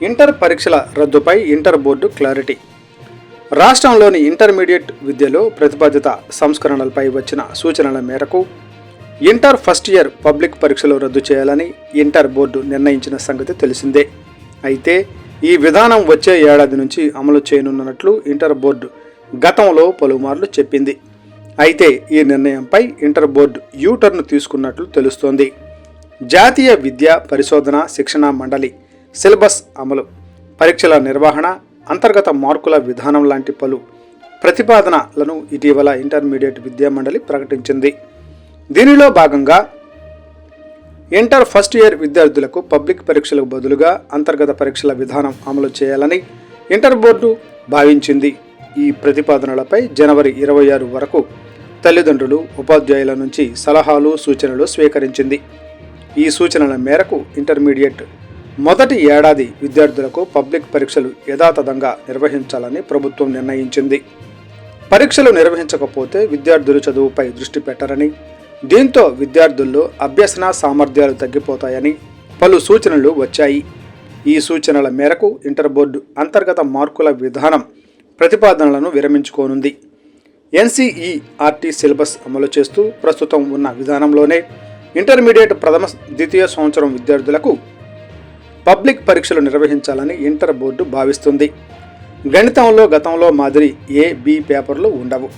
Inter పరీక్షల రద్దుపై inter board clarity. రాష్ట్రంలోని intermediate విద్యలో ప్రతిపాదిత సంస్కరణలపై వచ్చిన సూచనల మేరకు ఇంటర్ ఫస్ట్ ఇయర్ పబ్లిక్ పరీక్షలు రద్దు చేయాలని ఇంటర్ బోర్డు నిర్ణయించిన సంగతి తెలిసిందే. అయితే ఈ విధానం వచ్చే ఏడాది నుంచి అమలు చేయనున్నట్లు ఇంటర్ బోర్డు గతంలో పలుమార్లు చెప్పింది. అయితే ఈ నిర్ణయంపై ఇంటర్ బోర్డు యూటర్న్ తీసుకున్నట్లు తెలుస్తోంది. జాతీయ విద్యా పరిశోధన శిక్షణ మండలి సిలబస్ అమలు, పరీక్షల నిర్వహణ, అంతర్గత మార్కుల విధానం లాంటి పలు ప్రతిపాదనలను ఇటీవల ఇంటర్మీడియట్ విద్యా మండలి ప్రకటించింది. దీనిలో భాగంగా ఇంటర్ ఫస్ట్ ఇయర్ విద్యార్థులకు పబ్లిక్ పరీక్షలకు బదులుగా అంతర్గత పరీక్షల విధానం అమలు చేయాలని ఇంటర్ బోర్డు భావించింది. ఈ ప్రతిపాదనలపై జనవరి 26 వరకు తల్లిదండ్రులు, ఉపాధ్యాయుల నుంచి సలహాలు, సూచనలు స్వీకరించింది. ఈ సూచనల మేరకు ఇంటర్మీడియట్ మొదటి ఏడాది విద్యార్థులకు పబ్లిక్ పరీక్షలు యథాతథంగా నిర్వహించాలని ప్రభుత్వం నిర్ణయించింది. పరీక్షలు నిర్వహించకపోతే విద్యార్థులు చదువుపై దృష్టి పెట్టరని, దీంతో విద్యార్థుల్లో అభ్యసన సామర్థ్యాలు తగ్గిపోతాయని పలు సూచనలు వచ్చాయి. ఈ సూచనల మేరకు ఇంటర్ బోర్డు అంతర్గత మార్కుల విధానం ప్రతిపాదనలను విరమించుకోనుంది. ఎన్సీఈఆర్టీ సిలబస్ అమలు చేస్తూ ప్రస్తుతం ఉన్న విధానంలోనే ఇంటర్మీడియట్ ప్రథమ, ద్వితీయ సంవత్సరం విద్యార్థులకు పబ్లిక్ పరీక్షలు నిర్వహించాలని ఇంటర్ బోర్డు భావిస్తుంది. గణితంలో గతంలో మాదిరి ఏ, బి పేపర్లు ఉండవు.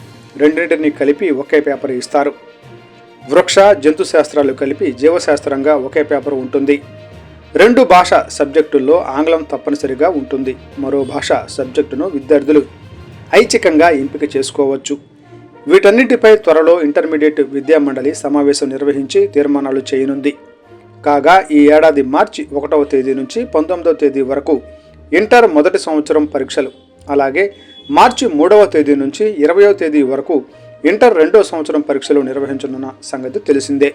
రెండింటిని కలిపి ఒకే పేపర్ ఇస్తారు. వృక్ష, జంతు శాస్త్రాలు కలిపి జీవశాస్త్రంగా ఒకే పేపర్ ఉంటుంది. 2 భాష సబ్జెక్టుల్లో ఆంగ్లం తప్పనిసరిగా ఉంటుంది. మరో భాష సబ్జెక్టును విద్యార్థులు ఐచ్ఛికంగా ఎంపిక చేసుకోవచ్చు. వీటన్నిటిపై త్వరలో ఇంటర్మీడియట్ విద్యా మండలి సమావేశం నిర్వహించి తీర్మానాలు చేయనుంది. కాగా ఈ ఏడాది మార్చి 1వ తేదీ నుంచి 19వ తేదీ వరకు ఇంటర్ మొదటి సంవత్సరం పరీక్షలు, అలాగే మార్చి 3వ తేదీ నుంచి 20వ తేదీ వరకు ఇంటర్ 2వ సంవత్సరం పరీక్షలు నిర్వహించనున్న సంగతి తెలిసిందే.